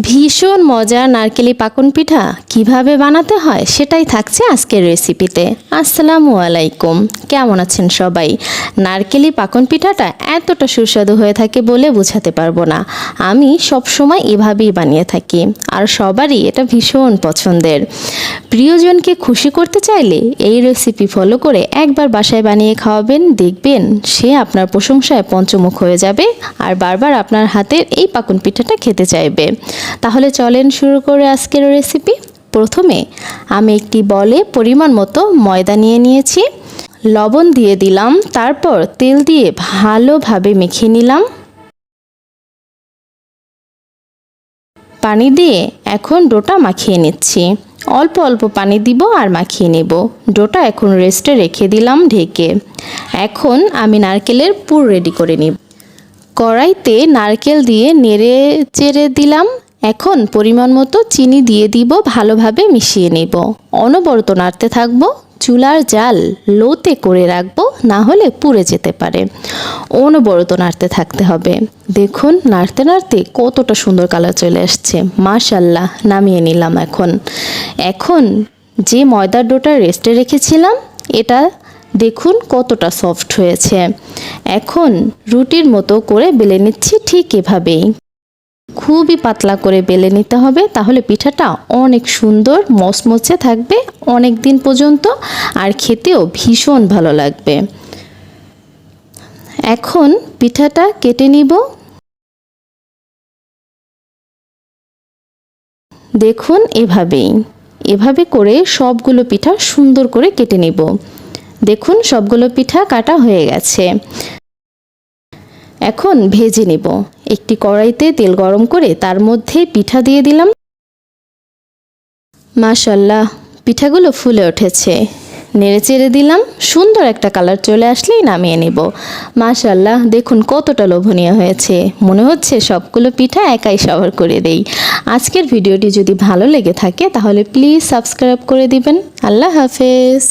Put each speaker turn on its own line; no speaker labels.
ভীষণ মজার নারকেলি পাকন পিঠা কিভাবে বানাতে হয় সেটাই থাকছে আজকের রেসিপিতে। আসসালামু আলাইকুম, কেমন আছেন সবাই? নারকেলি পাকন পিঠাটা এতটা সুস্বাদু হয়ে থাকে বলে বোঝাতে পারবো না। আমি সবসময় এভাবেই বানিয়ে থাকি আর সবারই এটা ভীষণ পছন্দের। প্রিয়জনকে খুশি করতে চাইলে এই রেসিপি ফলো করে একবার বাসায় বানিয়ে খাওয়াবেন, দেখবেন সে আপনার প্রশংসায় পঞ্চমুখ হয়ে যাবে আর বারবার আপনার হাতের এই পাকন পিঠাটা খেতে চাইবে। তাহলে চলেন শুরু করে আজকের রেসিপি। প্রথমে আমি একটি বলে পরিমাণ মতো ময়দা নিয়ে নিয়েছি, লবণ দিয়ে দিলাম, তারপর তেল দিয়ে ভালোভাবে মেখে নিলাম। পানি দিয়ে এখন ডোটা মাখিয়ে নিচ্ছি। অল্প অল্প পানি দিব আর মাখিয়ে নেব। ডোটা এখন রেস্টে রেখে দিলাম ঢেকে। এখন আমি নারকেলের পুর রেডি করে নিব। কড়াইতে নারকেল দিয়ে নেড়ে চেড়ে দিলাম। এখন পরিমাণ মতো চিনি দিয়ে দিব, ভালোভাবে মিশিয়ে নেব। অনবরত নাড়তে থাকবো। চুলার জাল লোতে করে রাখবো, না হলে পুড়ে যেতে পারে। অনবরত নাড়তে থাকতে হবে। দেখুন নাড়তে নাড়তে কতটা সুন্দর কালার চলে আসছে, মাশাআল্লাহ। নামিয়ে নিলাম। এখন যে ময়দার ডোটা রেস্টে রেখেছিলাম এটা দেখুন কতটা সফট হয়েছে। এখন রুটির মতো করে বেলে নিচ্ছি, ঠিক এভাবেই। খুবই পাতলা করে বেলে নিতে হবে, তাহলে পিঠাটা অনেক সুন্দর মচমচে থাকবে অনেক দিন পর্যন্ত, আর খেতেও ভীষণ ভালো লাগবে। এখন পিঠাটা কেটে নিব। দেখুন এভাবে করে সবগুলো পিঠা সুন্দর করে কেটে নিব। দেখুন সবগুলো পিঠা কাটা হয়ে গেছে। এখন ভেজে নেব। একটি কড়াইতে তেল গরম করে তার মধ্যে পিঠা দিয়ে দিলাম। মাশাআল্লাহ, পিঠাগুলো ফুলে উঠেছে। নেড়ে চেড়ে দিলাম। সুন্দর একটা কালার চলে আসলেই নামিয়ে নেব। মাশাআল্লাহ, দেখুন কতটা লোভনীয় হয়েছে। মনে হচ্ছে সবগুলো পিঠা একাই সবার করে দেই। আজকের ভিডিওটি যদি ভালো লেগে থাকে তাহলে প্লিজ সাবস্ক্রাইব করে দিবেন। আল্লাহ হাফেজ।